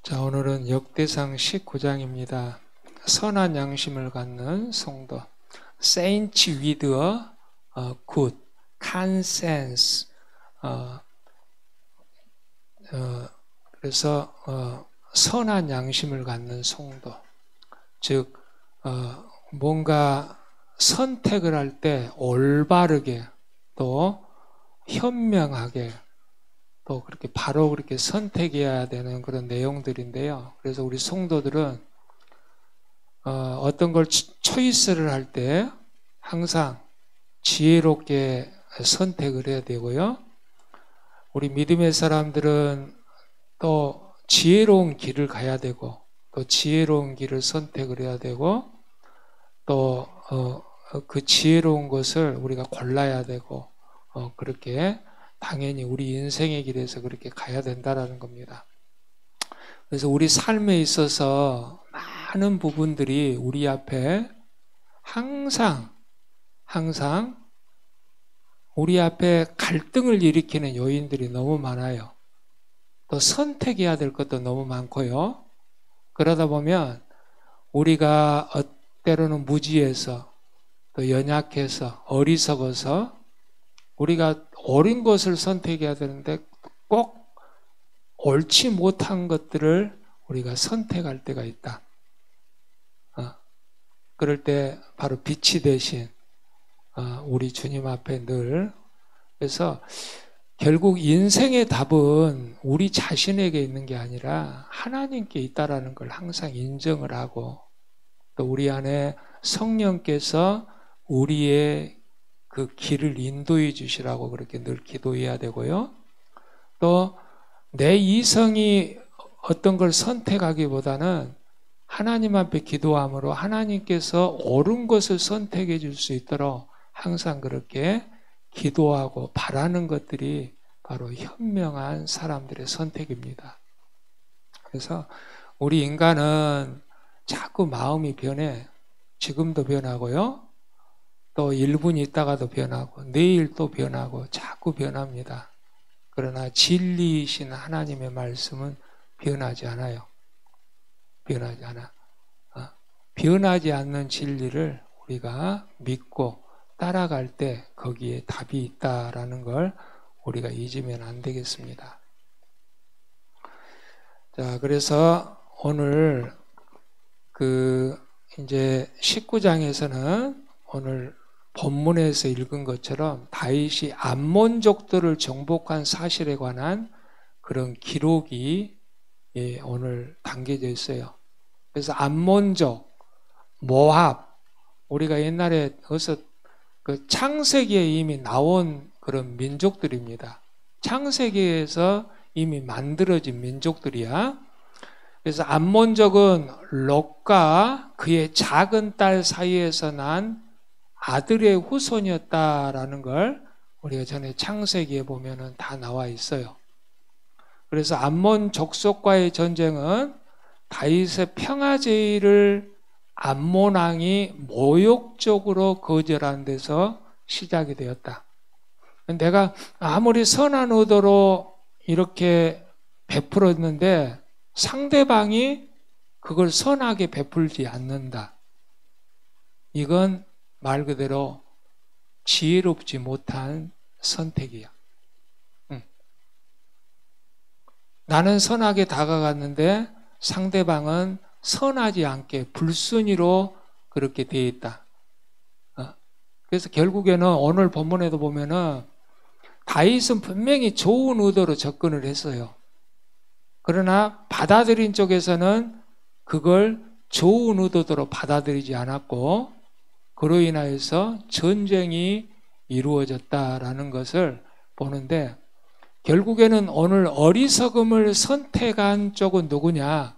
자, 오늘은 역대상 19장입니다. 선한 양심을 갖는 성도. Saints with a good conscience. 그래서 선한 양심을 갖는 성도. 즉, 뭔가 선택을 할 때 올바르게 또 현명하게 또 그렇게 바로 그렇게 선택해야 되는 그런 내용들인데요. 그래서 우리 성도들은 어떤 걸 초이스를 할 때 항상 지혜롭게 선택을 해야 되고요. 우리 믿음의 사람들은 또 지혜로운 길을 가야 되고 또 지혜로운 길을 선택을 해야 되고 또 그 지혜로운 것을 우리가 골라야 되고 그렇게 당연히 우리 인생의 길에서 그렇게 가야 된다라는 겁니다. 그래서 우리 삶에 있어서 많은 부분들이 우리 앞에 항상 우리 앞에 갈등을 일으키는 요인들이 너무 많아요. 또 선택해야 될 것도 너무 많고요. 그러다 보면 우리가 때로는 무지해서 또 연약해서 어리석어서 우리가 옳은 것을 선택해야 되는데 꼭 옳지 못한 것들을 우리가 선택할 때가 있다. 그럴 때 바로 빛이 되신 우리 주님 앞에 늘. 그래서 결국 인생의 답은 우리 자신에게 있는 게 아니라 하나님께 있다라는 걸 항상 인정을 하고 또 우리 안에 성령께서 우리의 그 길을 인도해 주시라고 그렇게 늘 기도해야 되고요. 또 내 이성이 어떤 걸 선택하기보다는 하나님 앞에 기도함으로 하나님께서 옳은 것을 선택해 줄 수 있도록 항상 그렇게 기도하고 바라는 것들이 바로 현명한 사람들의 선택입니다. 그래서 우리 인간은 자꾸 마음이 변해. 지금도 변하고요. 또 1분 있다가도 변하고 내일 또 변하고 자꾸 변합니다. 그러나 진리이신 하나님의 말씀은 변하지 않아요. 변하지 않아. 변하지 않는 진리를 우리가 믿고 따라갈 때 거기에 답이 있다라는 걸 우리가 잊으면 안 되겠습니다. 자, 그래서 오늘 이제 19장에서는 오늘 본문에서 읽은 것처럼 다윗이 암몬족들을 정복한 사실에 관한 그런 기록이 오늘 담겨져 있어요. 그래서 암몬족, 모압, 우리가 옛날에 어서 그 창세기에 이미 나온 그런 민족들입니다. 창세기에서 이미 만들어진 민족들이야. 그래서 암몬족은 롯과 그의 작은 딸 사이에서 난 아들의 후손이었다라는 걸 우리가 전에 창세기에 보면은 다 나와 있어요. 그래서 암몬 족속과의 전쟁은 다윗의 평화제의를 암몬 왕이 모욕적으로 거절한 데서 시작이 되었다. 내가 아무리 선한 의도로 이렇게 베풀었는데 상대방이 그걸 선하게 베풀지 않는다. 이건 말 그대로 지혜롭지 못한 선택이야. 나는 선하게 다가갔는데 상대방은 선하지 않게 불순이로 그렇게 되어 있다. 그래서 결국에는 오늘 본문에도 보면은 다윗은 분명히 좋은 의도로 접근을 했어요. 그러나 받아들인 쪽에서는 그걸 좋은 의도대로 받아들이지 않았고 그로 인하여서 전쟁이 이루어졌다라는 것을 보는데 결국에는 오늘 어리석음을 선택한 쪽은 누구냐?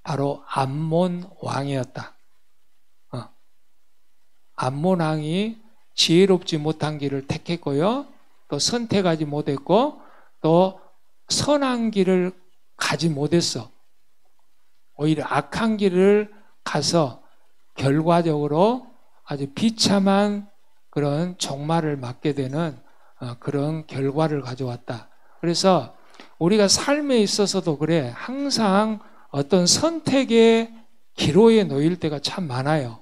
바로 암몬 왕이었다. 암몬 왕이 지혜롭지 못한 길을 택했고요. 또 선택하지 못했고 또 선한 길을 가지 못했어. 오히려 악한 길을 가서 결과적으로 아주 비참한 그런 종말을 맞게 되는 그런 결과를 가져왔다. 그래서 우리가 삶에 있어서도 그래. 항상 어떤 선택의 기로에 놓일 때가 참 많아요.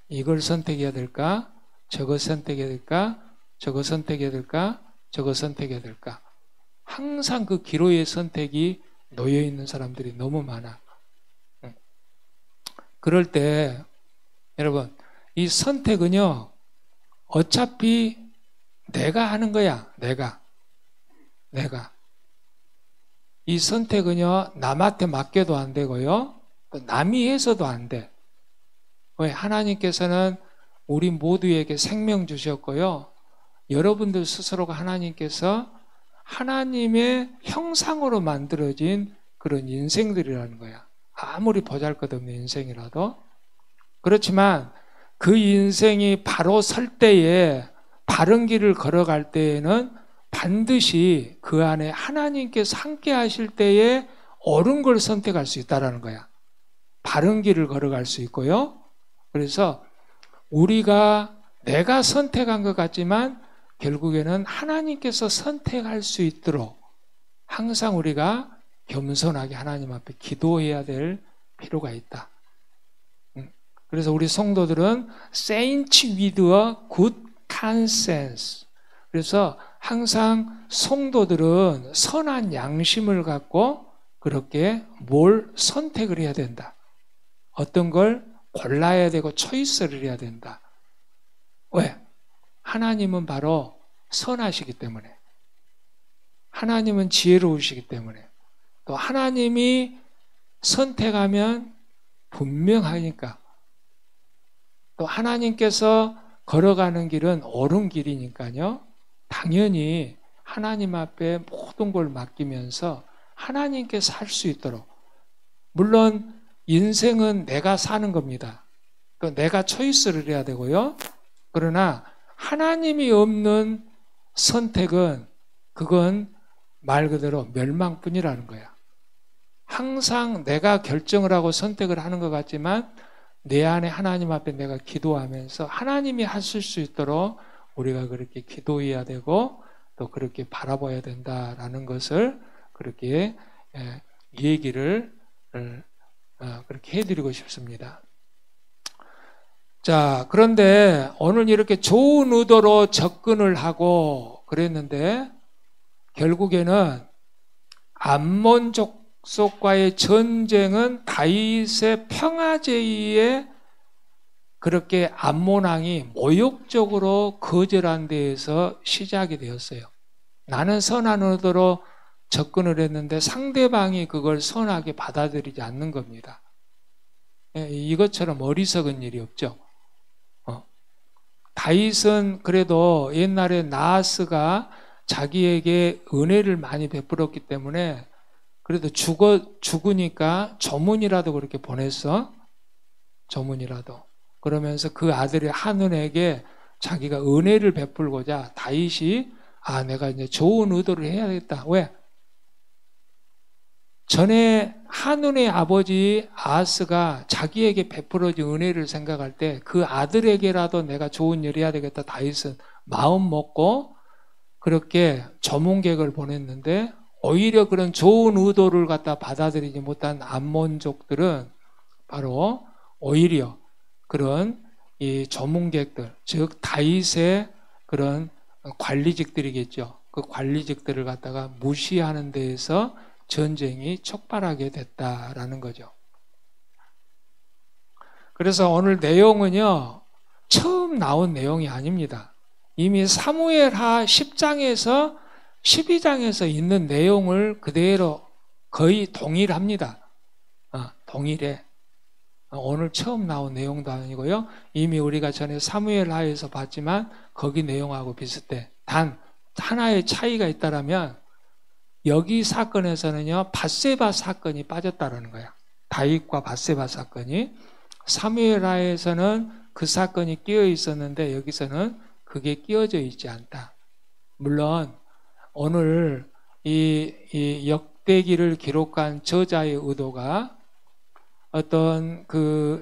이걸 선택해야 될까? 저거 선택해야 될까? 저거 선택해야 될까? 저거 선택해야 될까? 항상 그 기로의 선택이 놓여 있는 사람들이 너무 많아. 그럴 때 여러분, 이 선택은요, 어차피 내가 하는 거야. 내가. 이 선택은요, 남한테 맡겨도 안 되고요, 또 남이 해서도 안 돼. 왜? 하나님께서는 우리 모두에게 생명 주셨고요, 여러분들 스스로가 하나님께서 하나님의 형상으로 만들어진 그런 인생들이라는 거야. 아무리 보잘것없는 인생이라도. 그렇지만 그 인생이 바로 설 때에, 바른 길을 걸어갈 때에는 반드시 그 안에 하나님께서 함께 하실 때에 옳은 걸 선택할 수 있다는 거야. 바른 길을 걸어갈 수 있고요. 그래서 우리가 내가 선택한 것 같지만 결국에는 하나님께서 선택할 수 있도록 항상 우리가 겸손하게 하나님 앞에 기도해야 될 필요가 있다. 그래서 우리 성도들은 saints with a good conscience. 그래서 항상 성도들은 선한 양심을 갖고 그렇게 뭘 선택을 해야 된다. 어떤 걸 골라야 되고 초이스를 해야 된다. 왜? 하나님은 바로 선하시기 때문에, 하나님은 지혜로우시기 때문에, 또 하나님이 선택하면 분명하니까, 또 하나님께서 걸어가는 길은 옳은 길이니까요, 당연히 하나님 앞에 모든 걸 맡기면서 하나님께서 할 수 있도록, 물론 인생은 내가 사는 겁니다. 또 내가 초이스를 해야 되고요. 그러나 하나님이 없는 선택은 그건 말 그대로 멸망뿐이라는 거야. 항상 내가 결정을 하고 선택을 하는 것 같지만 내 안에 하나님 앞에 내가 기도하면서 하나님이 하실 수 있도록 우리가 그렇게 기도해야 되고 또 그렇게 바라봐야 된다라는 것을 그렇게 얘기를 그렇게 해드리고 싶습니다. 자, 그런데 오늘 이렇게 좋은 의도로 접근을 하고 그랬는데 결국에는 암몬 족속과의 전쟁은 다윗의 평화제의에 그렇게 암몬 왕이 모욕적으로 거절한 데에서 시작이 되었어요. 나는 선한 의도로 접근을 했는데 상대방이 그걸 선하게 받아들이지 않는 겁니다. 이것처럼 어리석은 일이 없죠. 다윗은 그래도 옛날에 나하스가 자기에게 은혜를 많이 베풀었기 때문에 그래도 죽으니까 조문이라도 그렇게 보냈어. 조문이라도. 그러면서 그 아들의 한눈에게 자기가 은혜를 베풀고자 다윗이 내가 이제 좋은 의도를 해야겠다. 왜? 전에 한눈의 아버지 아하스가 자기에게 베풀어진 은혜를 생각할 때 그 아들에게라도 내가 좋은 일을 해야 되겠다. 다윗은 마음 먹고 그렇게 조문객을 보냈는데 오히려 그런 좋은 의도를 갖다 받아들이지 못한 암몬족들은 바로 오히려 그런 이 조문객들, 즉 다윗의 그런 관리직들이겠죠. 그 관리직들을 갖다가 무시하는 데에서 전쟁이 촉발하게 됐다라는 거죠. 그래서 오늘 내용은요, 처음 나온 내용이 아닙니다. 이미 사무엘하 10장에서 12장에서 있는 내용을 그대로 거의 동일합니다. 동일해. 오늘 처음 나온 내용도 아니고요. 이미 우리가 전에 사무엘하에서 봤지만 거기 내용하고 비슷해. 단 하나의 차이가 있다라면 여기 사건에서는요, 밧세바 사건이 빠졌다라는 거야. 다윗과 밧세바 사건이. 사무엘하에서는 그 사건이 끼어 있었는데 여기서는 그게 끼어져 있지 않다. 물론 오늘 이 역대기를 기록한 저자의 의도가 어떤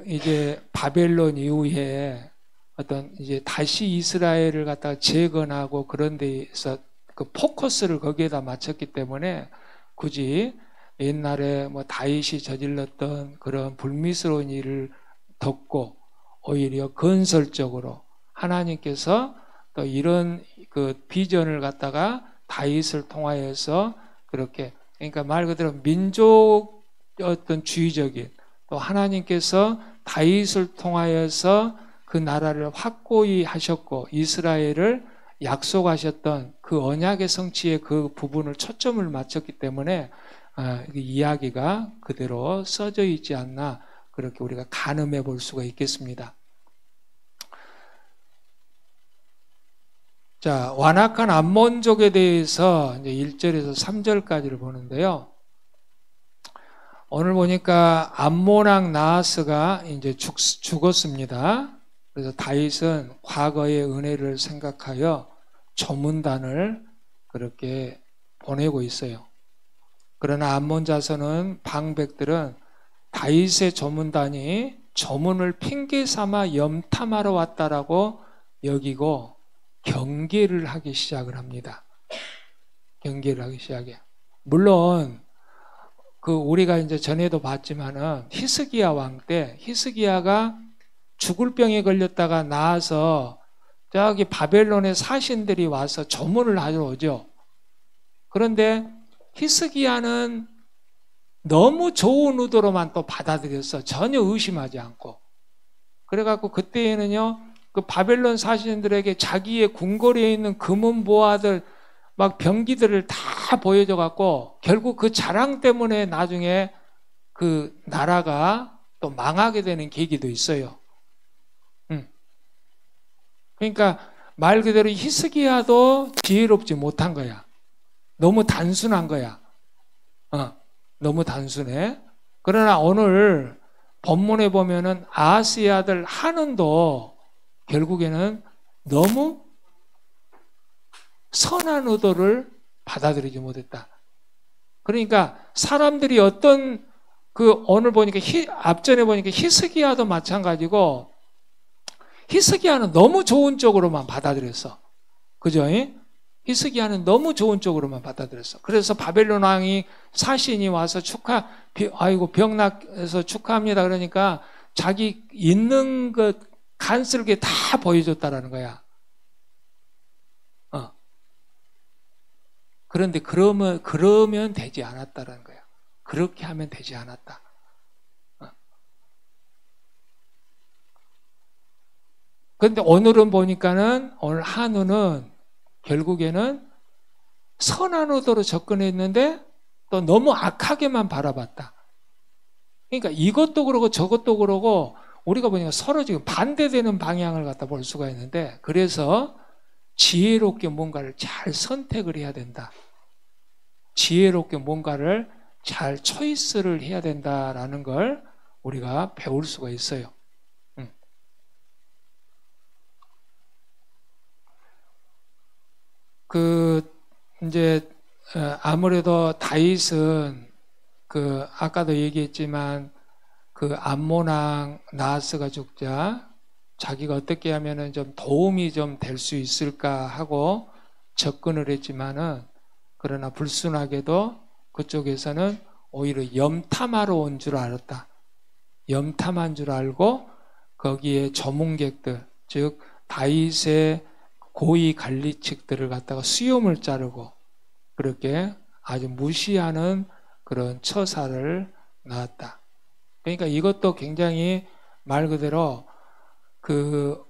이제 바벨론 이후에 어떤 이제 다시 이스라엘을 갖다가 재건하고 그런 데에서 그 포커스를 거기에다 맞췄기 때문에 굳이 옛날에 뭐 다윗이 저질렀던 그런 불미스러운 일을 덮고 오히려 건설적으로 하나님께서 또 이런 그 비전을 갖다가 다윗을 통하여서 그렇게, 그러니까 말 그대로 민족 어떤 주의적인, 또 하나님께서 다윗을 통하여서 그 나라를 확고히 하셨고 이스라엘을 약속하셨던 그 언약의 성취의 그 부분을 초점을 맞췄기 때문에 이야기가 그대로 써져 있지 않나, 그렇게 우리가 가늠해 볼 수가 있겠습니다. 자, 완악한 암몬족에 대해서 이제 1절에서 3절까지를 보는데요. 오늘 보니까 암몬왕 나하스가 이제 죽었습니다. 그래서 다윗은 과거의 은혜를 생각하여 조문단을 그렇게 보내고 있어요. 그러나 암몬 자손은 방백들은 다윗의 조문단이 조문을 핑계 삼아 염탐하러 왔다라고 여기고 경계를 하기 시작을 합니다. 경계를 하기 시작해요. 물론 그 우리가 이제 전에도 봤지만은 히스기야 왕 때 히스기야가 죽을 병에 걸렸다가 나아서 저기 바벨론의 사신들이 와서 조문을 하러 오죠. 그런데 히스기야는 너무 좋은 의도로만 또 받아들였어. 전혀 의심하지 않고. 그래갖고 그때에는요, 그 바벨론 사신들에게 자기의 궁궐에 있는 금은 보화들, 막 병기들을 다 보여줘갖고 결국 그 자랑 때문에 나중에 그 나라가 또 망하게 되는 계기도 있어요. 그러니까 말 그대로 히스기야도 지혜롭지 못한 거야. 너무 단순한 거야. 너무 단순해. 그러나 오늘 본문에 보면은 아하스의 아들 하눈도 결국에는 너무 선한 의도를 받아들이지 못했다. 그러니까 사람들이 어떤 오늘 보니까 앞전에 보니까 히스기야도 마찬가지고 히스기야는 너무 좋은 쪽으로만 받아들였어. 그죠? 히스기야는 너무 좋은 쪽으로만 받아들였어. 그래서 바벨론 왕이 사신이 와서 병나서 축하합니다. 그러니까 자기 있는 것 간쓸게 다 보여줬다라는 거야. 그런데 그러면 되지 않았다라는 거야. 그렇게 하면 되지 않았다. 그런데 오늘은 보니까는 오늘 한우는 결국에는 선한 의도로 접근했는데 또 너무 악하게만 바라봤다. 그러니까 이것도 그러고 저것도 그러고 우리가 보니까 서로 지금 반대되는 방향을 갖다 볼 수가 있는데, 그래서 지혜롭게 뭔가를 잘 선택을 해야 된다. 지혜롭게 뭔가를 잘 초이스를 해야 된다라는 걸 우리가 배울 수가 있어요. 이제 아무래도 다윗은 아까도 얘기했지만 암몬 왕 나하스가 죽자 자기가 어떻게 하면은 좀 도움이 좀 될 수 있을까 하고 접근을 했지만은, 그러나 불순하게도 그쪽에서는 오히려 염탐하러 온 줄 알았다. 염탐한 줄 알고 거기에 조문객들, 즉 다윗의 고위 관리측들을 갖다가 수염을 자르고 그렇게 아주 무시하는 그런 처사를 낳았다. 그러니까 이것도 굉장히 말 그대로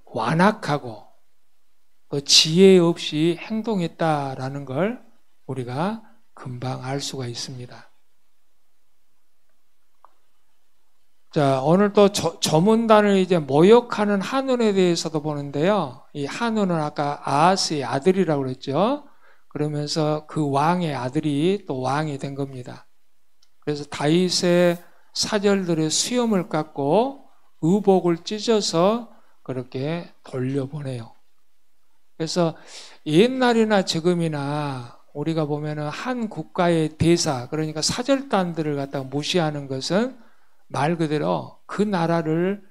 완악하고 또 지혜 없이 행동했다라는 걸 우리가 금방 알 수가 있습니다. 자, 오늘 또 조문단을 이제 모욕하는 한눈에 대해서도 보는데요. 이 한눈은 아까 아하스의 아들이라고 그랬죠. 그러면서 그 왕의 아들이 또 왕이 된 겁니다. 그래서 다윗의 사절들의 수염을 깎고 의복을 찢어서 그렇게 돌려보내요. 그래서 옛날이나 지금이나 우리가 보면은 한 국가의 대사, 그러니까 사절단들을 갖다가 무시하는 것은 말 그대로 그 나라를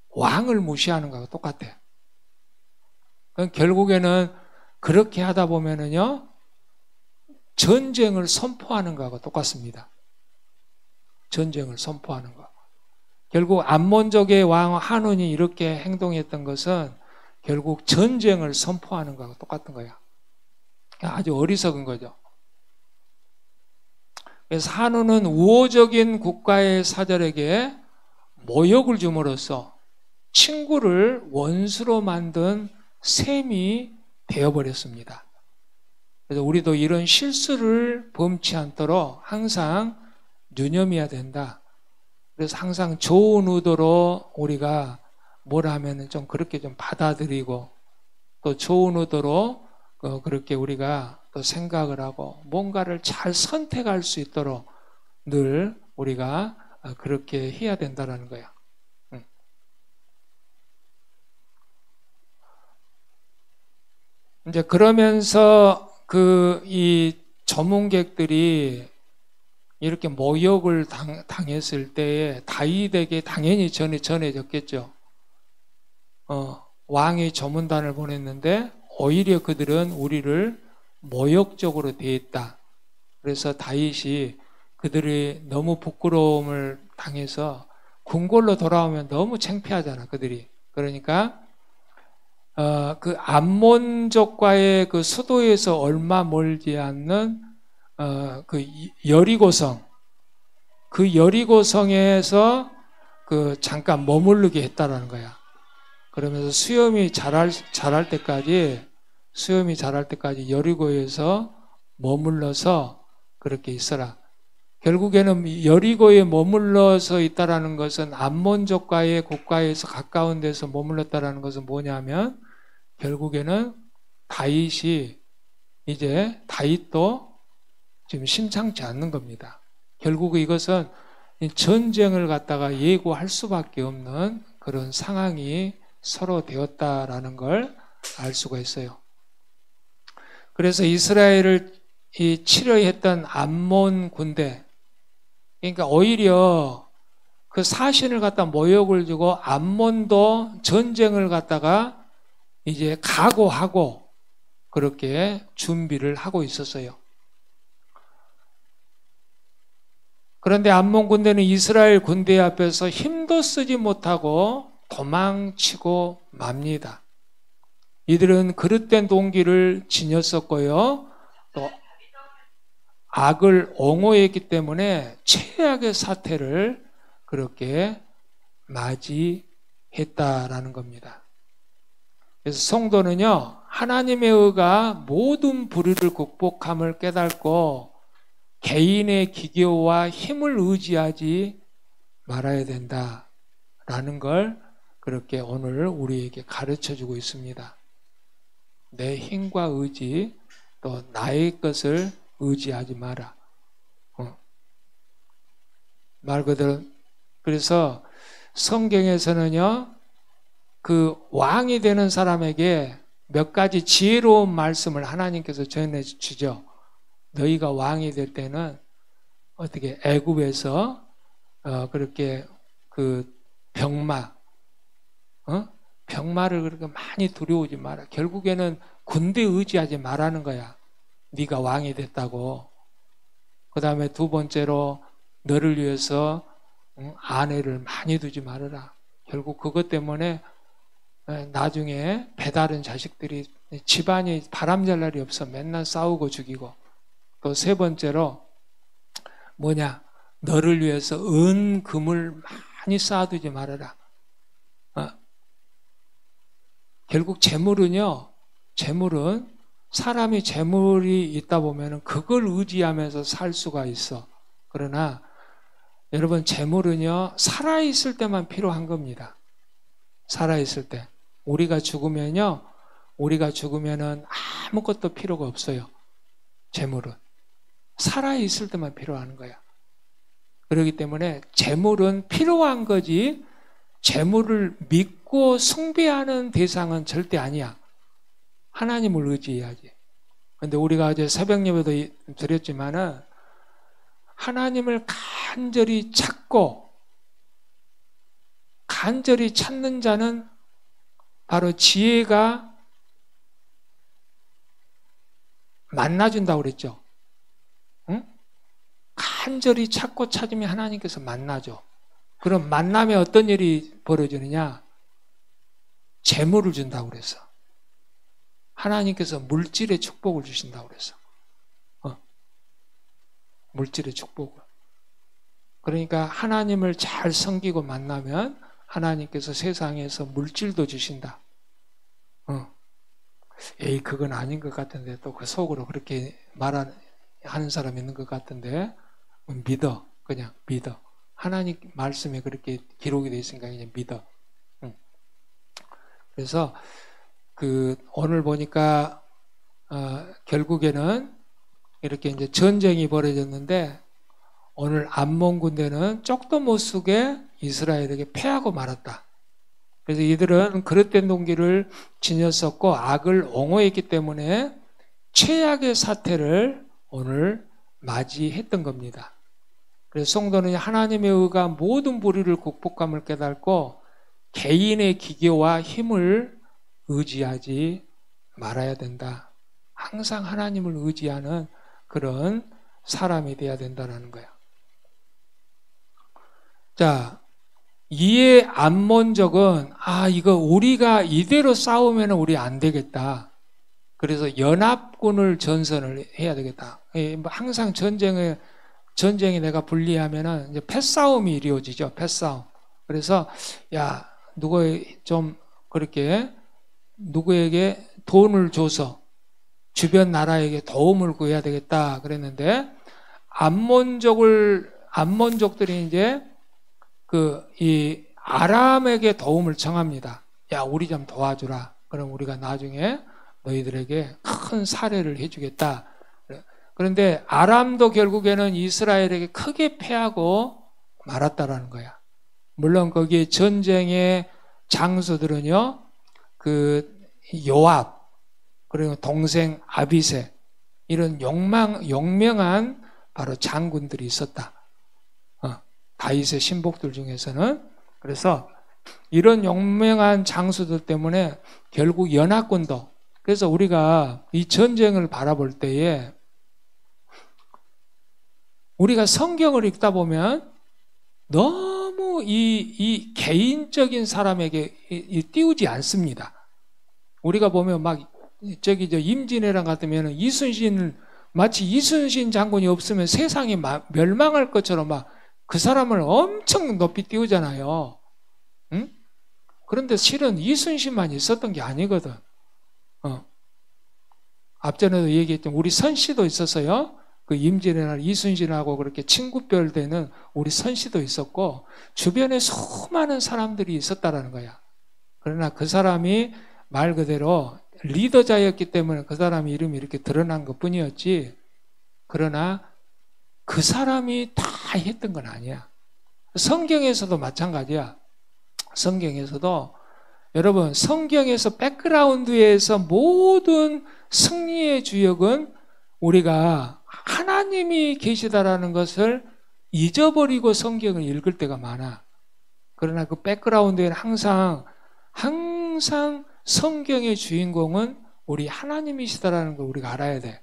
왕을 무시하는 거하고 똑같아요. 결국에는 그렇게 하다 보면은요, 전쟁을 선포하는 거하고 똑같습니다. 전쟁을 선포하는 거. 결국 암몬족의 왕 한온이 이렇게 행동했던 것은 결국 전쟁을 선포하는 거하고 똑같은 거야. 아주 어리석은 거죠. 그래서 한온은 우호적인 국가의 사절에게 모욕을 줌으로써 친구를 원수로 만든 셈이 되어버렸습니다. 그래서 우리도 이런 실수를 범치 않도록 항상 유념해야 된다. 그래서 항상 좋은 의도로 우리가 뭘 하면은 좀 그렇게 좀 받아들이고 또 좋은 의도로 그렇게 우리가 또 생각을 하고 뭔가를 잘 선택할 수 있도록 늘 우리가 그렇게 해야 된다는 거야. 이제 그러면서 이 전문객들이 이렇게 모욕을 당했을 때에 다윗에게 당연히 전해졌겠죠. 왕이 조문단을 보냈는데 오히려 그들은 우리를 모욕적으로 대했다. 그래서 다윗이 그들이 너무 부끄러움을 당해서 궁궐로 돌아오면 너무 창피하잖아, 그들이. 그러니까 그 암몬족과의 그 수도에서 얼마 멀지 않는 그 여리고성, 그 여리고성에서 그 잠깐 머무르게 했다라는 거야. 그러면서 수염이 자랄 때까지 여리고에서 머물러서 그렇게 있어라. 결국에는 여리고에 머물러서 있다라는 것은 암몬족과의 국가에서 가까운 데서 머물렀다라는 것은 뭐냐면 결국에는 다윗도 지금 심상치 않는 겁니다. 결국 이것은 전쟁을 갖다가 예고할 수밖에 없는 그런 상황이 서로 되었다라는 걸 알 수가 있어요. 그래서 이스라엘을 치려했던 암몬 군대, 그러니까 오히려 그 사신을 갖다 모욕을 주고 암몬도 전쟁을 갖다가 이제 각오하고 그렇게 준비를 하고 있었어요. 그런데 암몬 군대는 이스라엘 군대 앞에서 힘도 쓰지 못하고 도망치고 맙니다. 이들은 그릇된 동기를 지녔었고요. 또 악을 옹호했기 때문에 최악의 사태를 그렇게 맞이했다라는 겁니다. 그래서 성도는요, 하나님의 의가 모든 불의를 극복함을 깨닫고 개인의 기교와 힘을 의지하지 말아야 된다라는 걸 그렇게 오늘 우리에게 가르쳐 주고 있습니다. 내 힘과 의지, 또 나의 것을 의지하지 마라. 말 그대로, 그래서 성경에서는요, 그 왕이 되는 사람에게 몇 가지 지혜로운 말씀을 하나님께서 전해주죠. 너희가 왕이 될 때는 어떻게 애굽에서 그렇게 그 병마를 그렇게 많이 두려우지 마라. 결국에는 군대 의지하지 말라는 거야. 네가 왕이 됐다고. 그 다음에 두 번째로 너를 위해서 아내를 많이 두지 말아라. 결국 그것 때문에 나중에 배다른 자식들이 집안이 바람잘 날이 없어. 맨날 싸우고 죽이고. 또 세 번째로 뭐냐? 너를 위해서 금을 많이 쌓아두지 말아라. 결국 재물은 사람이 재물이 있다 보면 그걸 의지하면서 살 수가 있어. 그러나 여러분, 재물은요, 살아있을 때만 필요한 겁니다. 살아있을 때. 우리가 죽으면은 아무것도 필요가 없어요. 재물은. 살아있을 때만 필요한 거야. 그렇기 때문에 재물은 필요한 거지, 재물을 믿고 숭배하는 대상은 절대 아니야. 하나님을 의지해야지. 그런데 우리가 어제 새벽 예배도 드렸지만은 하나님을 간절히 찾는 자는 바로 지혜가 만나준다고 그랬죠. 응? 간절히 찾고 찾으면 하나님께서 만나죠. 그럼 만남에 어떤 일이 벌어지느냐? 재물을 준다고 그래서. 하나님께서 물질의 축복을 주신다고 그래서. 물질의 축복을. 그러니까 하나님을 잘 섬기고 만나면 하나님께서 세상에서 물질도 주신다. 에이, 그건 아닌 것 같은데, 또 그 속으로 그렇게 하는 사람이 있는 것 같은데, 믿어. 그냥 믿어. 하나님 말씀에 그렇게 기록이 되어 있으니까 그냥 믿어. 그래서, 오늘 보니까, 결국에는 이렇게 이제 전쟁이 벌어졌는데, 오늘 암몬 군대는 쪽도 못 쓰게 이스라엘에게 패하고 말았다. 그래서 이들은 그릇된 동기를 지녔었고 악을 옹호했기 때문에 최악의 사태를 오늘 맞이했던 겁니다. 그래서 성도는 하나님의 의가 모든 불의를 극복함을 깨닫고 개인의 기교와 힘을 의지하지 말아야 된다. 항상 하나님을 의지하는 그런 사람이 되어야 된다는 거야. 자, 이에 암몬족은 이거 우리가 이대로 싸우면 우리 안 되겠다. 그래서 연합군을 전선을 해야 되겠다. 항상 전쟁에 내가 불리하면은 이제 패싸움이 이루어지죠. 패싸움. 그래서 누구에게 돈을 줘서 주변 나라에게 도움을 구해야 되겠다 그랬는데 암몬족들이 이제 이 아람에게 도움을 청합니다. 야, 우리 좀 도와주라. 그럼 우리가 나중에 너희들에게 큰 사례를 해주겠다. 그런데 아람도 결국에는 이스라엘에게 크게 패하고 말았다라는 거야. 물론 거기에 전쟁의 장수들은요, 요압, 그리고 동생 아비세, 이런 용명한 바로 장군들이 있었다. 다윗의 신복들 중에서는. 그래서 이런 용맹한 장수들 때문에 결국 연합군도, 그래서 우리가 이 전쟁을 바라볼 때에 우리가 성경을 읽다 보면 너무 이 개인적인 사람에게 띄우지 않습니다. 우리가 보면 임진왜란 같으면 마치 이순신 장군이 없으면 세상이 멸망할 것처럼 그 사람을 엄청 높이 띄우잖아요. 응? 그런데 실은 이순신만 있었던 게 아니거든. 앞전에도 얘기했지만 우리 선씨도 있었어요. 그 임진왜란 이순신하고 그렇게 친구별 되는 우리 선씨도 있었고 주변에 수많은 사람들이 있었다라는 거야. 그러나 그 사람이 말 그대로 리더자였기 때문에 그 사람 이름이 이렇게 드러난 것뿐이었지. 그러나 그 사람이 다 했던 건 아니야. 성경에서도 마찬가지야. 성경에서도 여러분, 성경에서 백그라운드에서 모든 승리의 주역은 우리가 하나님이 계시다라는 것을 잊어버리고 성경을 읽을 때가 많아. 그러나 그 백그라운드에는 항상 성경의 주인공은 우리 하나님이시다라는 걸 우리가 알아야 돼.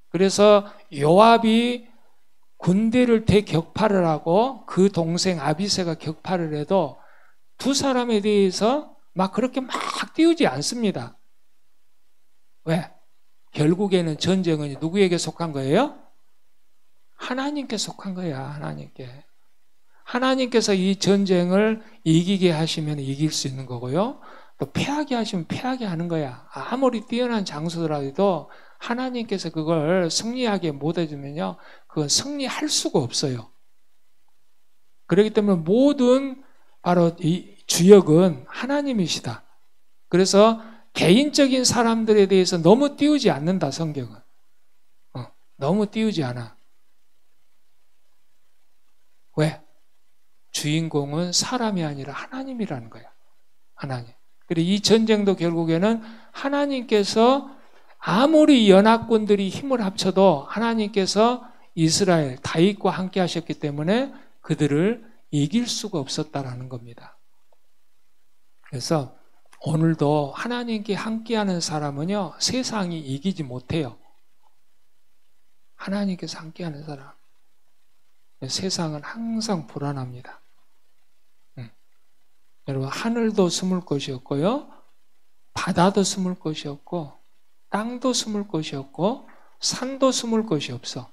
그래서 요압이 군대를 대격파를 하고 그 동생 아비새가 격파를 해도 두 사람에 대해서 그렇게 띄우지 않습니다. 왜? 결국에는 전쟁은 누구에게 속한 거예요? 하나님께 속한 거야. 하나님께. 하나님께서 이 전쟁을 이기게 하시면 이길 수 있는 거고요. 또 패하게 하시면 패하게 하는 거야. 아무리 뛰어난 장수더라도 하나님께서 그걸 승리하게 못 해주면요, 그건 승리할 수가 없어요. 그렇기 때문에 모든 바로 이 주역은 하나님이시다. 그래서 개인적인 사람들에 대해서 너무 띄우지 않는다, 성경은. 너무 띄우지 않아. 왜? 주인공은 사람이 아니라 하나님이라는 거야. 하나님. 그리고 이 전쟁도 결국에는 하나님께서 아무리 연합군들이 힘을 합쳐도 하나님께서 이스라엘, 다윗과 함께 하셨기 때문에 그들을 이길 수가 없었다라는 겁니다. 그래서 오늘도 하나님께 함께하는 사람은요, 세상이 이기지 못해요. 하나님께서 함께하는 사람. 세상은 항상 불안합니다. 여러분, 하늘도 숨을 곳이 없고요, 바다도 숨을 곳이 없고, 땅도 숨을 곳이 없고, 산도 숨을 곳이 없어.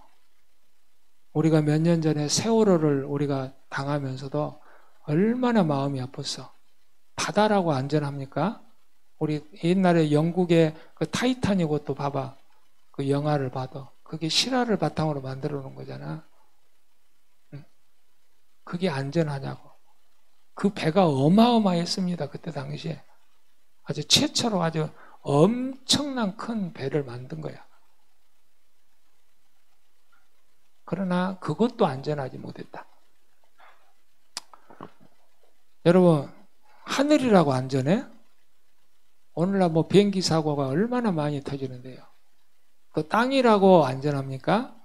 우리가 몇 년 전에 세월호를 우리가 당하면서도 얼마나 마음이 아팠어. 바다라고 안전합니까? 우리 옛날에 영국의 그 타이타닉 옷도 봐봐. 그 영화를 봐도. 그게 실화를 바탕으로 만들어 놓은 거잖아. 그게 안전하냐고. 그 배가 어마어마했습니다. 그때 당시에. 아주 최초로 아주 엄청난 큰 배를 만든 거야. 그러나 그것도 안전하지 못했다. 여러분, 하늘이라고 안전해? 오늘날 뭐 비행기 사고가 얼마나 많이 터지는데요. 또 땅이라고 안전합니까?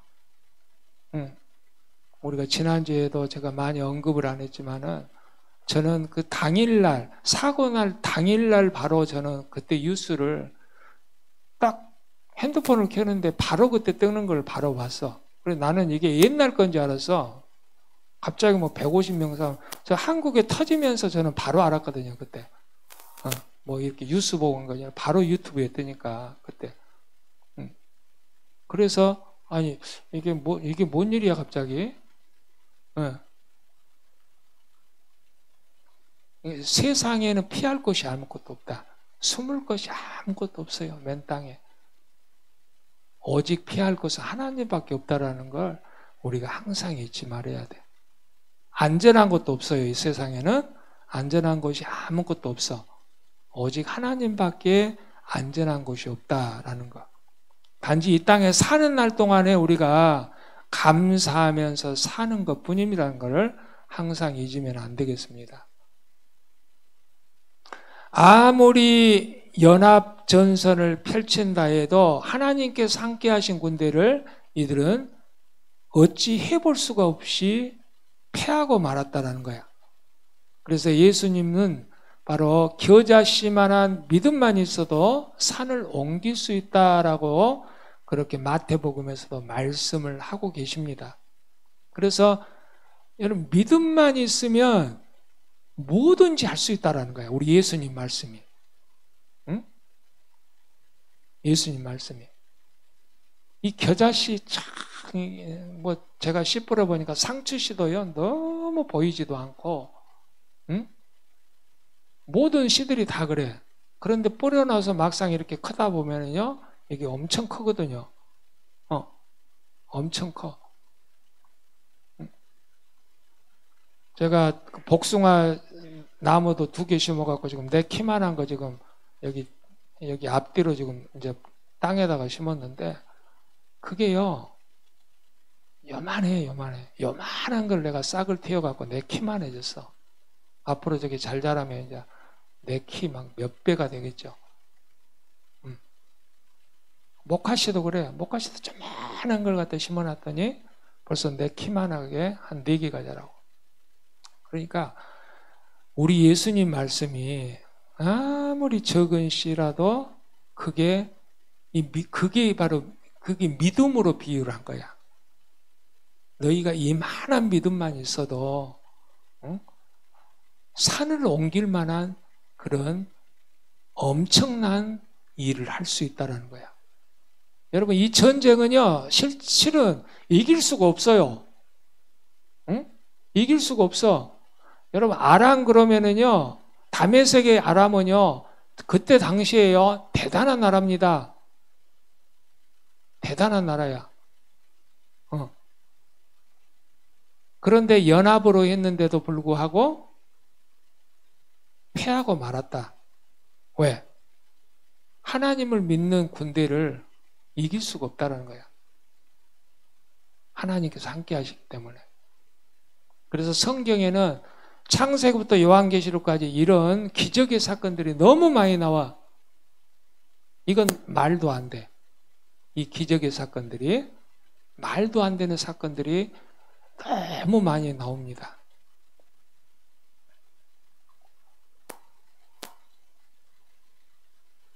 우리가 지난주에도 제가 많이 언급을 안 했지만은 저는 그 당일날, 사고날 당일날 바로 저는 그때 뉴스를 딱 핸드폰을 켜는데 바로 그때 뜨는 걸 바로 봤어. 그래서 나는 이게 옛날 건 줄 알았어. 갑자기 뭐 150명 사람, 저 한국에 터지면서 저는 바로 알았거든요, 그때. 뭐 이렇게 뉴스 보고 온 거냐. 바로 유튜브에 뜨니까, 그때. 그래서, 아니, 이게 뭔 일이야, 갑자기? 세상에는 피할 곳이 아무것도 없다. 숨을 곳이 아무것도 없어요, 맨 땅에. 오직 피할 곳은 하나님밖에 없다라는 걸 우리가 항상 잊지 말아야 돼. 안전한 곳도 없어요, 이 세상에는. 안전한 곳이 아무것도 없어. 오직 하나님밖에 안전한 곳이 없다라는 것. 단지 이 땅에 사는 날 동안에 우리가 감사하면서 사는 것 뿐이라는 것을 항상 잊으면 안 되겠습니다. 아무리 연합전선을 펼친다 해도 하나님께서 함께 하신 군대를 이들은 어찌 해볼 수가 없이 패하고 말았다라는 거야. 그래서 예수님은 바로 겨자씨만한 믿음만 있어도 산을 옮길 수 있다라고 그렇게 마태복음에서도 말씀을 하고 계십니다. 그래서 여러분, 믿음만 있으면 뭐든지 할 수 있다라는 거예요. 우리 예수님 말씀이. 응? 예수님 말씀이. 이 겨자씨 참, 뭐 제가 씨 뿌려보니까 상추씨도요, 너무 보이지도 않고, 응? 모든 씨들이 다 그래. 그런데 뿌려놔서 막상 이렇게 크다 보면은요, 이게 엄청 크거든요. 엄청 커. 제가 복숭아 나무도 2개 심어갖고 지금 내 키만한 거 지금 여기 앞뒤로 지금 이제 땅에다가 심었는데, 그게요, 요만해. 요만한 걸 내가 싹을 틔워갖고 내 키만 해졌어. 앞으로 저기 잘 자라면 이제 내 키 막 몇 배가 되겠죠. 모카씨도 그래. 모카씨도 조만한 걸 갖다 심어놨더니 벌써 내 키만하게 한 4개가 자라고. 그러니까 우리 예수님 말씀이 아무리 적은 씨라도 그게 바로 그게 믿음으로 비유를 한 거야. 너희가 이만한 믿음만 있어도 산을 옮길 만한 그런 엄청난 일을 할 수 있다는 거야. 여러분, 이 전쟁은요, 실은 이길 수가 없어요. 응? 이길 수가 없어. 여러분, 아람 그러면은요, 다메섹의 아람은요, 그때 당시에요, 대단한 나라입니다. 대단한 나라야. 그런데 연합으로 했는데도 불구하고 패하고 말았다. 왜? 하나님을 믿는 군대를 이길 수가 없다는 거야. 하나님께서 함께 하시기 때문에. 그래서 성경에는 창세기부터 요한계시록까지 이런 기적의 사건들이 너무 많이 나와. 이건 말도 안 돼. 이 기적의 사건들이, 말도 안 되는 사건들이 너무 많이 나옵니다.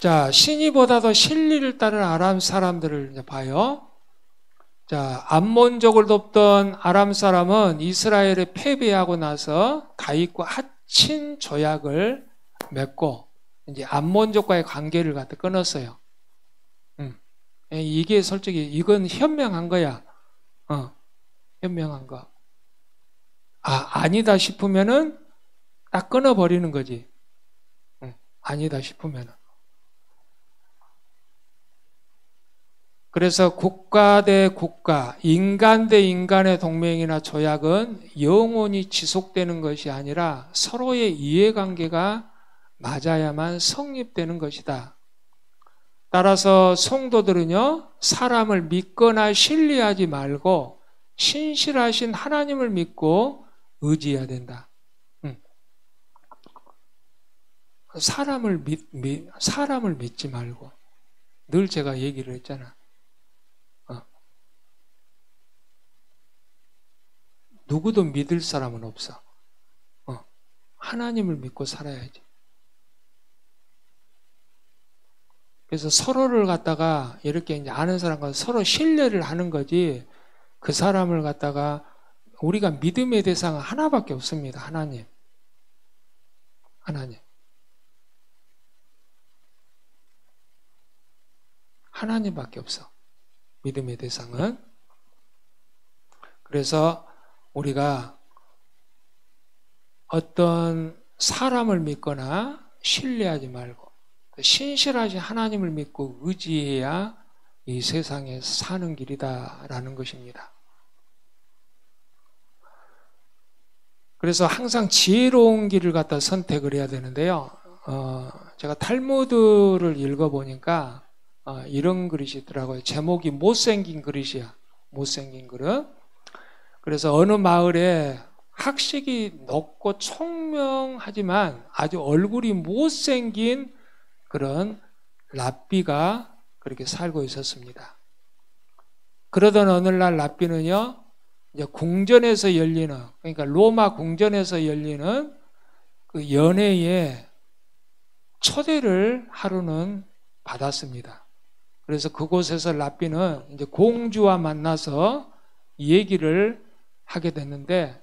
자, 신이보다도 진리를 따르는 아람 사람들을 이제 봐요. 자, 암몬족을 돕던 아람 사람은 이스라엘에 패배하고 나서 다윗과 하친 조약을 맺고 이제 암몬족과의 관계를 갖다 끊었어요. 이게 솔직히 이건 현명한 거야. 현명한 거. 아니다 싶으면은 딱 끊어버리는 거지. 아니다 싶으면은. 그래서 국가 대 국가, 인간 대 인간의 동맹이나 조약은 영원히 지속되는 것이 아니라 서로의 이해관계가 맞아야만 성립되는 것이다. 따라서 성도들은요, 사람을 믿거나 신뢰하지 말고 신실하신 하나님을 믿고 의지해야 된다. 사람을 믿지 말고. 늘 제가 얘기를 했잖아. 누구도 믿을 사람은 없어. 하나님을 믿고 살아야지. 그래서 서로를 갖다가 이렇게 이제 아는 사람과 서로 신뢰를 하는 거지, 그 사람을 갖다가 우리가 믿음의 대상은 하나밖에 없습니다. 하나님. 하나님. 하나님밖에 없어. 믿음의 대상은. 그래서 우리가 어떤 사람을 믿거나 신뢰하지 말고 신실하신 하나님을 믿고 의지해야 이 세상에 사는 길이다라는 것입니다. 그래서 항상 지혜로운 길을 갖다 선택을 해야 되는데요. 제가 탈무드를 읽어보니까 이런 그릇이 있더라고요. 제목이 못생긴 그릇이야. 못생긴 그릇. 그래서 어느 마을에 학식이 높고 총명하지만 아주 얼굴이 못생긴 그런 랍비가 그렇게 살고 있었습니다. 그러던 어느 날 랍비는요, 이제 궁전에서 열리는, 그러니까 로마 궁전에서 열리는 그 연회에 초대를 하루는 받았습니다. 그래서 그곳에서 랍비는 이제 공주와 만나서 얘기를 하게 됐는데,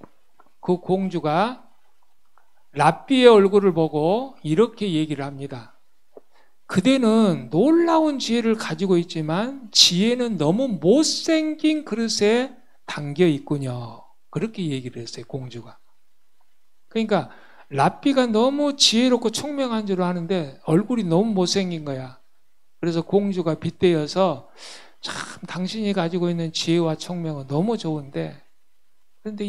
그 공주가 랍비의 얼굴을 보고 이렇게 얘기를 합니다. 그대는 놀라운 지혜를 가지고 있지만 지혜는 너무 못생긴 그릇에 담겨 있군요. 그렇게 얘기를 했어요, 공주가. 그러니까 랍비가 너무 지혜롭고 총명한 줄 아는데 얼굴이 너무 못생긴 거야. 그래서 공주가 빗대어서 참 당신이 가지고 있는 지혜와 총명은 너무 좋은데, 그런데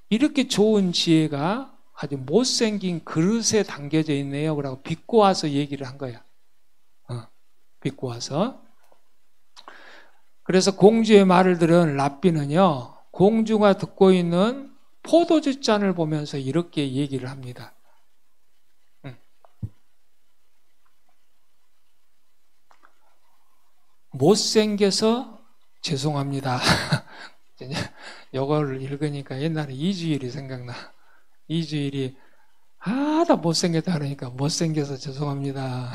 이렇게 좋은 지혜가 아주 못생긴 그릇에 담겨져 있네요. 그러고 비꼬아서 얘기를 한 거야. 비꼬아서. 그래서 공주의 말을 들은 랍비는요, 공주가 듣고 있는 포도주 잔을 보면서 이렇게 얘기를 합니다. 못생겨서 죄송합니다. 이걸 읽으니까 옛날에 이주일이 생각나. 이주일이 다 못생겼다 그러니까 못생겨서 죄송합니다.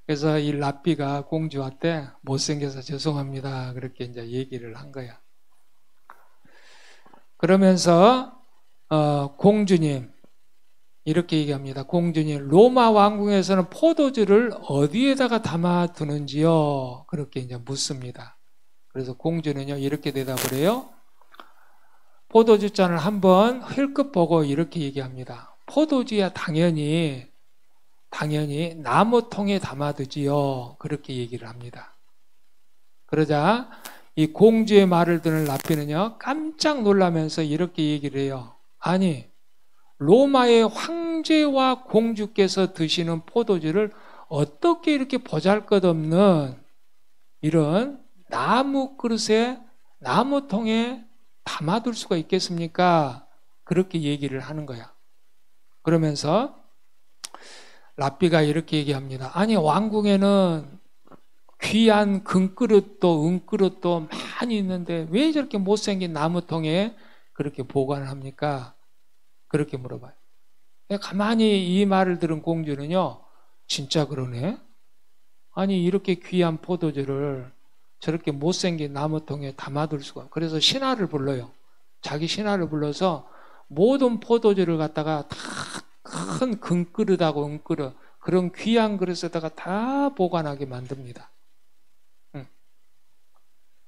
그래서 이 랍비가 공주한테 못생겨서 죄송합니다. 그렇게 이제 얘기를 한 거야. 그러면서 공주님 이렇게 얘기합니다. 공주님, 로마 왕궁에서는 포도주를 어디에다가 담아두는지요? 그렇게 이제 묻습니다. 그래서 공주는요 이렇게 대답을 해요. 포도주 잔을 한번 흘끗 보고 이렇게 얘기합니다. 포도주야 당연히 나무통에 담아두지요. 그렇게 얘기를 합니다. 그러자 이 공주의 말을 듣는 랍비는요 깜짝 놀라면서 이렇게 얘기를 해요. 아니, 로마의 황제와 공주께서 드시는 포도주를 어떻게 이렇게 보잘것없는 이런 나무 그릇에, 나무통에 담아둘 수가 있겠습니까? 그렇게 얘기를 하는 거야. 그러면서 랍비가 이렇게 얘기합니다. 아니, 왕궁에는 귀한 금그릇도 은그릇도 많이 있는데 왜 저렇게 못생긴 나무통에 그렇게 보관을 합니까? 그렇게 물어봐요. 가만히 이 말을 들은 공주는요, 진짜 그러네. 아니, 이렇게 귀한 포도주를 저렇게 못생긴 나무통에 담아둘 수가. 그래서 신화를 불러요. 자기 신화를 불러서 모든 포도주를 갖다가 다 큰 금그릇하고 은그릇, 그런 귀한 그릇에다가 다 보관하게 만듭니다.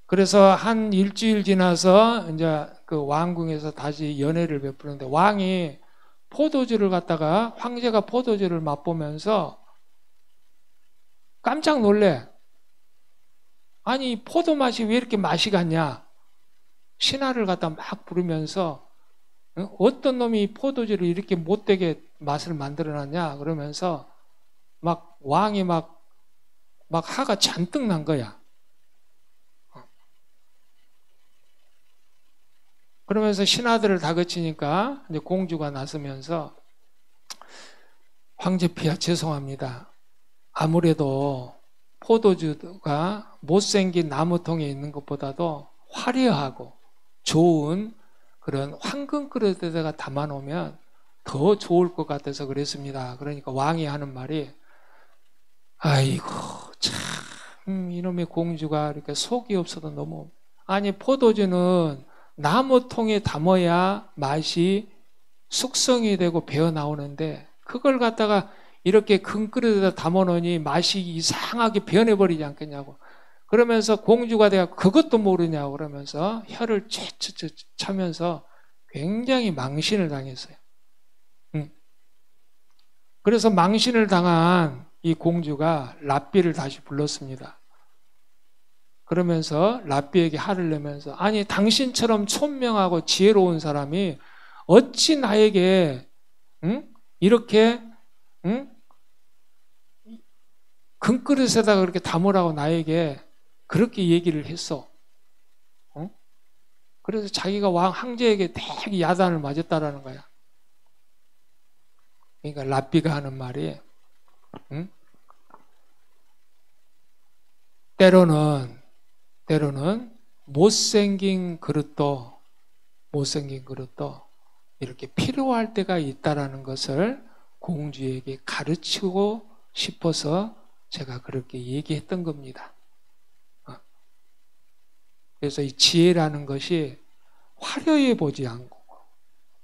그래서 한 일주일 지나서 이제 그 왕궁에서 다시 연회를 베푸는데, 왕이 포도주를 갖다가, 황제가 포도주를 맛보면서 깜짝 놀래. 아니, 포도 맛이 왜 이렇게 맛이 같냐? 신하를 갖다 막 부르면서 어떤 놈이 포도주를 이렇게 못되게 맛을 만들어놨냐? 그러면서 막 왕이 막 화가 잔뜩 난 거야. 그러면서 신하들을 다그치니까 이제 공주가 나서면서, 황제폐하 죄송합니다. 아무래도 포도주가 못생긴 나무통에 있는 것보다도 화려하고 좋은 그런 황금 그릇에다가 담아놓으면 더 좋을 것 같아서 그랬습니다. 그러니까 왕이 하는 말이, 아이고 참 이놈의 공주가 이렇게 속이 없어도 너무, 아니 포도주는 나무통에 담아야 맛이 숙성이 되고 배어 나오는데, 그걸 갖다가 이렇게 큰 그릇에다 담아놓으니 맛이 이상하게 변해버리지 않겠냐고. 그러면서 공주가 내가 그것도 모르냐고 그러면서 혀를 쬐쬐쬐 차면서 굉장히 망신을 당했어요. 그래서 망신을 당한 이 공주가 랍비를 다시 불렀습니다. 그러면서 랍비에게 화를 내면서, 아니 당신처럼 총명하고 지혜로운 사람이 어찌 나에게 이렇게 금그릇에다가 그렇게 담으라고 나에게 그렇게 얘기를 했어. 그래서 자기가 황제에게 되게 야단을 맞았다라는 거야. 그러니까 랍비가 하는 말이, 때로는 못생긴 그릇도 이렇게 필요할 때가 있다라는 것을 공주에게 가르치고 싶어서 제가 그렇게 얘기했던 겁니다. 그래서 이 지혜라는 것이 화려해 보지 않고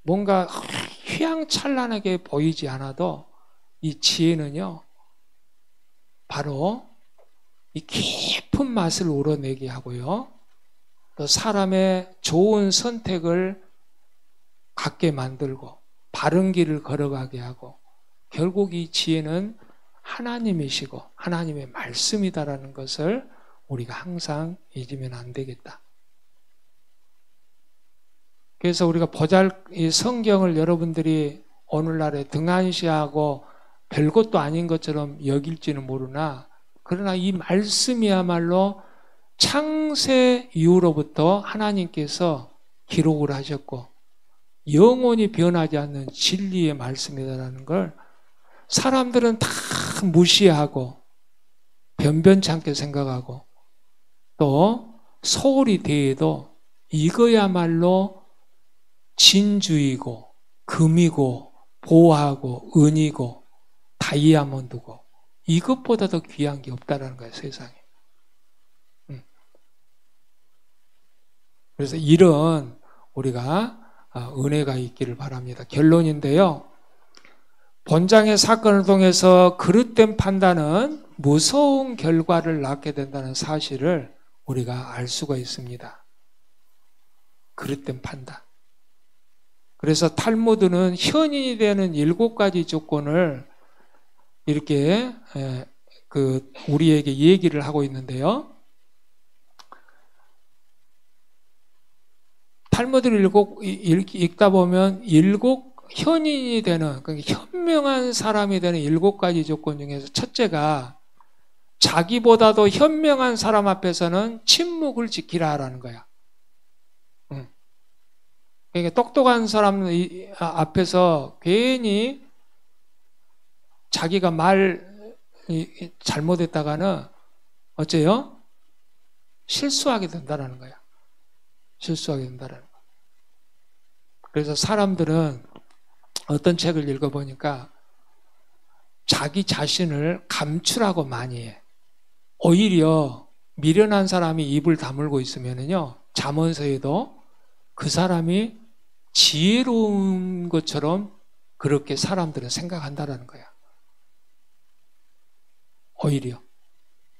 뭔가 휘황찬란하게 보이지 않아도, 이 지혜는요 바로 이 깊은 맛을 우러내게 하고요, 또 사람의 좋은 선택을 갖게 만들고 바른 길을 걸어가게 하고, 결국 이 지혜는 하나님이시고 하나님의 말씀이다라는 것을 우리가 항상 잊으면 안 되겠다. 그래서 우리가 이 성경을 여러분들이 오늘날에 등한시하고 별것도 아닌 것처럼 여길지는 모르나, 그러나 이 말씀이야말로 창세 이후로부터 하나님께서 기록을 하셨고 영원히 변하지 않는 진리의 말씀이다라는 걸 사람들은 다 무시하고 변변찮게 생각하고, 또 소홀히 대해도 이거야말로 진주이고 금이고 보화고 은이고 다이아몬드고 이것보다 더 귀한 게 없다라는 거예요, 세상에. 그래서 이런 우리가 은혜가 있기를 바랍니다. 결론인데요, 본장의 사건을 통해서 그릇된 판단은 무서운 결과를 낳게 된다는 사실을 우리가 알 수가 있습니다. 그릇된 판단. 그래서 탈무드는 현인이 되는 7가지 조건을 이렇게 우리에게 얘기를 하고 있는데요, 탈무드를 읽다 보면 현인이 되는, 그러니까 현명한 사람이 되는 7가지 조건 중에서 첫째가 자기보다도 현명한 사람 앞에서는 침묵을 지키라라는 거야. 그러니까 똑똑한 사람 앞에서 괜히 자기가 말 잘못했다가는 어째요? 실수하게 된다는 거야. 실수하게 된다는 거야. 그래서 사람들은 어떤 책을 읽어보니까 자기 자신을 감추라고 많이 해. 오히려 미련한 사람이 입을 다물고 있으면은요, 잠언서에도 그 사람이 지혜로운 것처럼 그렇게 사람들은 생각한다라는 거야.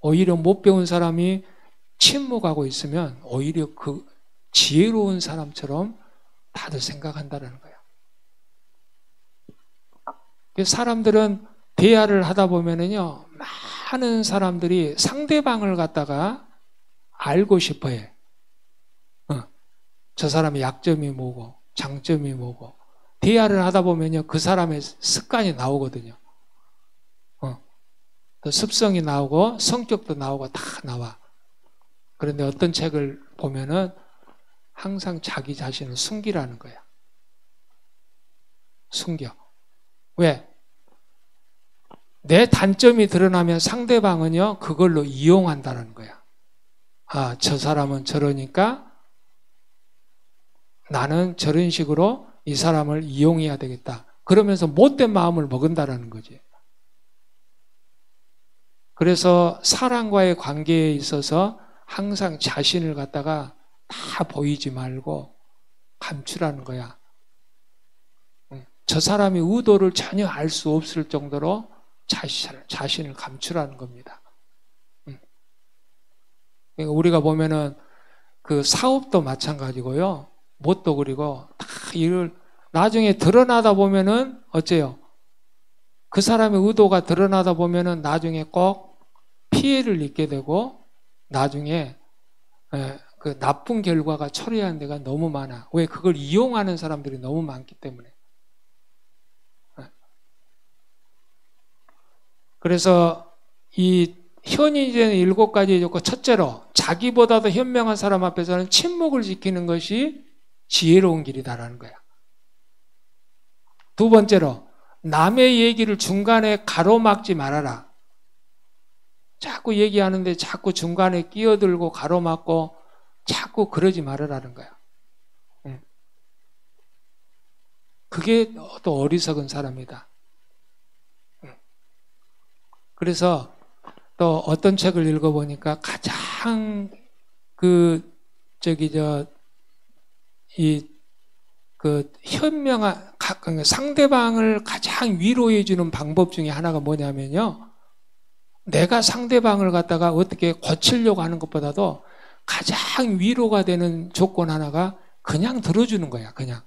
오히려 못 배운 사람이 침묵하고 있으면 오히려 그 지혜로운 사람처럼 다들 생각한다라는 거야. 사람들은 대화를 하다 보면은요, 많은 사람들이 상대방을 갖다가 알고 싶어 해. 저 사람의 약점이 뭐고, 장점이 뭐고. 대화를 하다 보면요, 그 사람의 습관이 나오거든요. 또 습성이 나오고, 성격도 나오고, 다 나와. 그런데 어떤 책을 보면은 항상 자기 자신을 숨기라는 거야. 숨겨. 왜? 내 단점이 드러나면 상대방은요, 그걸로 이용한다는 거야. 아, 저 사람은 저러니까 나는 저런 식으로 이 사람을 이용해야 되겠다. 그러면서 못된 마음을 먹은다라는 거지. 그래서 사람과의 관계에 있어서 항상 자신을 갖다가 다 보이지 말고 감추라는 거야. 저 사람의 의도를 전혀 알 수 없을 정도로 자신을 감추라는 겁니다. 그러니까 우리가 보면은 그 사업도 마찬가지고요. 뭣도 그리고 다 일을 나중에 드러나다 보면은 어째요? 그 사람의 의도가 드러나다 보면은 나중에 꼭 피해를 입게 되고 나중에 그 나쁜 결과가 초래하는 데가 너무 많아. 왜? 그걸 이용하는 사람들이 너무 많기 때문에. 그래서 이 현인제는 7가지 좋고, 첫째로 자기보다도 현명한 사람 앞에서는 침묵을 지키는 것이 지혜로운 길이다라는 거야. 두 번째로 남의 얘기를 중간에 가로막지 말아라. 자꾸 얘기하는데 자꾸 중간에 끼어들고 가로막고 자꾸 그러지 말으라는 거야. 그게 또 어리석은 사람이다. 그래서 또 어떤 책을 읽어보니까 가장 현명한, 상대방을 가장 위로해주는 방법 중에 하나가 뭐냐면요. 내가 상대방을 갖다가 어떻게 고치려고 하는 것보다도 가장 위로가 되는 조건 하나가 그냥 들어주는 거야, 그냥.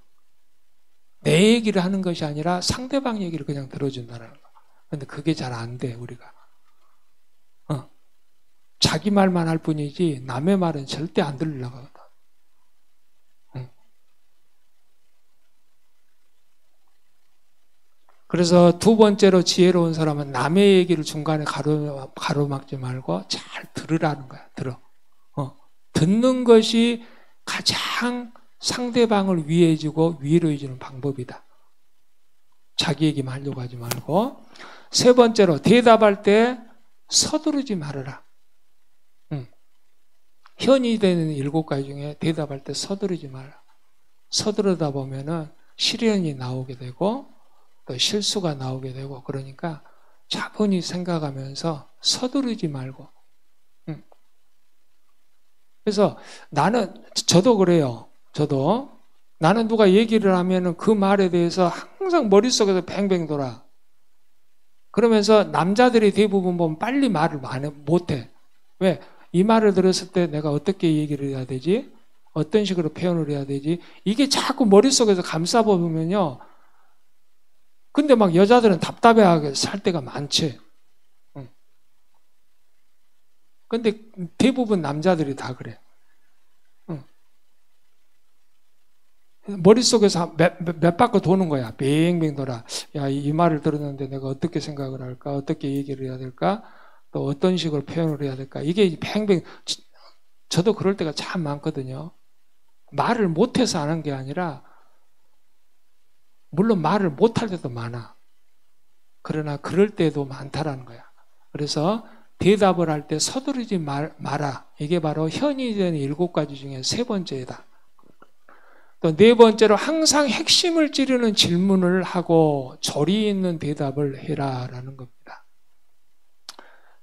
내 얘기를 하는 것이 아니라 상대방 얘기를 그냥 들어준다는 거. 근데 그게 잘 안 돼, 우리가. 자기 말만 할 뿐이지 남의 말은 절대 안 들으려고 하거든. 그래서 두 번째로 지혜로운 사람은 남의 얘기를 중간에 가로막지 말고 잘 들으라는 거야. 듣는 것이 가장 상대방을 위해주고 위로해주는 방법이다. 자기 얘기만 하려고 하지 말고. 세 번째로 대답할 때 서두르지 말아라. 현이 되는 7가지 중에 대답할 때 서두르지 마라. 서두르다 보면은 시련이 나오게 되고 또 실수가 나오게 되고, 그러니까 차분히 생각하면서 서두르지 말고. 그래서 저도 그래요. 나는 누가 얘기를 하면은 그 말에 대해서 항상 머릿속에서 뱅뱅 돌아. 그러면서 남자들이 대부분 보면 빨리 말을 못해. 왜? 이 말을 들었을 때 내가 어떻게 얘기를 해야 되지? 어떤 식으로 표현을 해야 되지? 이게 자꾸 머릿속에서 감싸보면요. 근데 막 여자들은 답답해하게 살 때가 많지. 근데 대부분 남자들이 다 그래. 머릿속에서 몇 바퀴 도는 거야. 뱅뱅 돌아. 야, 이 말을 들었는데 내가 어떻게 생각을 할까? 어떻게 얘기를 해야 될까? 또 어떤 식으로 표현을 해야 될까? 이게 뱅뱅. 저도 그럴 때가 참 많거든요. 말을 못해서 안 한 게 아니라, 물론 말을 못할 때도 많아. 그러나 그럴 때도 많다라는 거야. 그래서 대답을 할 때 서두르지 마라. 이게 바로 현이 되는 7가지 중에 세 번째다. 또 네 번째로 항상 핵심을 찌르는 질문을 하고 조리 있는 대답을 해라라는 겁니다.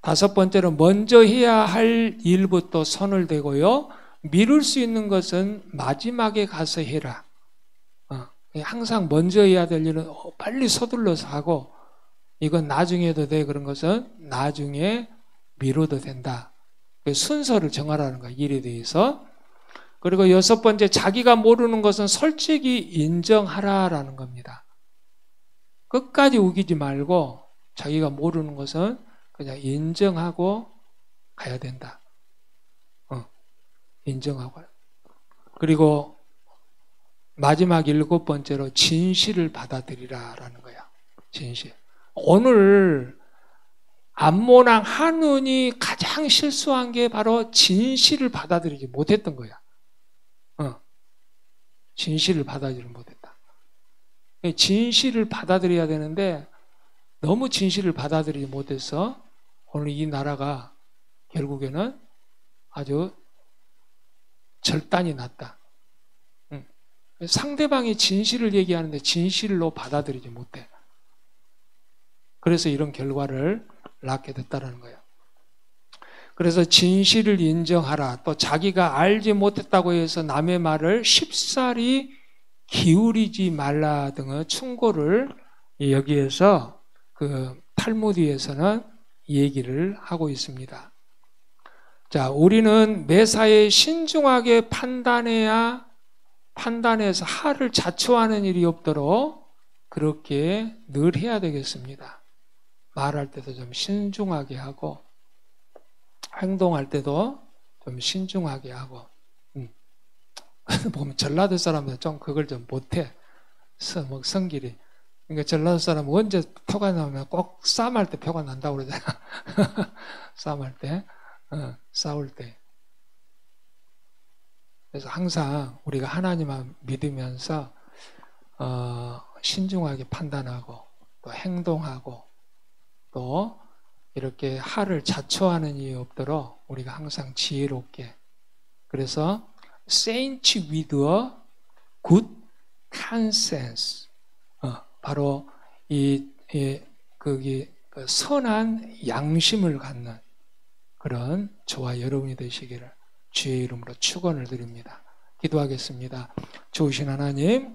다섯 번째로 먼저 해야 할 일부터 손을 대고요. 미룰 수 있는 것은 마지막에 가서 해라. 항상 먼저 해야 될 일은 빨리 서둘러서 하고 이건 나중에 해도 돼. 그런 것은 나중에 미뤄도 된다. 순서를 정하라는 거야. 일에 대해서. 그리고 여섯 번째, 자기가 모르는 것은 솔직히 인정하라라는 겁니다. 끝까지 우기지 말고 자기가 모르는 것은 그냥 인정하고 가야 된다. 인정하고. 그리고 마지막 일곱 번째로 진실을 받아들이라라는 거야. 진실. 오늘 안모랑 한운이 가장 실수한 게 바로 진실을 받아들이지 못했던 거야. 진실을 받아들이지 못했다. 진실을 받아들여야 되는데 너무 진실을 받아들이지 못해서 오늘 이 나라가 결국에는 아주 절단이 났다. 상대방이 진실을 얘기하는데 진실로 받아들이지 못해. 그래서 이런 결과를 낳게 됐다는 거예요. 그래서 진실을 인정하라. 또 자기가 알지 못했다고 해서 남의 말을 쉽사리 기울이지 말라 등의 충고를 여기에서 그 탈무드에서는 얘기를 하고 있습니다. 자, 우리는 매사에 신중하게 판단해서 하를 자초하는 일이 없도록 그렇게 늘 해야 되겠습니다. 말할 때도 좀 신중하게 하고 행동할 때도 좀 신중하게 하고 보면 전라도 사람은 좀 그걸 좀 못해. 성질이. 그러니까 전라도 사람은 언제 표가 나오면 꼭 싸움할 때 표가 난다고 그러잖아. 싸움할 때, 싸울 때. 그래서 항상 우리가 하나님만 믿으면서 신중하게 판단하고 또 행동하고 또 이렇게 하를 자초하는 일이 없도록 우리가 항상 지혜롭게. 그래서 saint with a good conscience. 바로 그 선한 양심을 갖는 그런 저와 여러분이 되시기를 주의 이름으로 축원을 드립니다. 기도하겠습니다. 좋으신 하나님,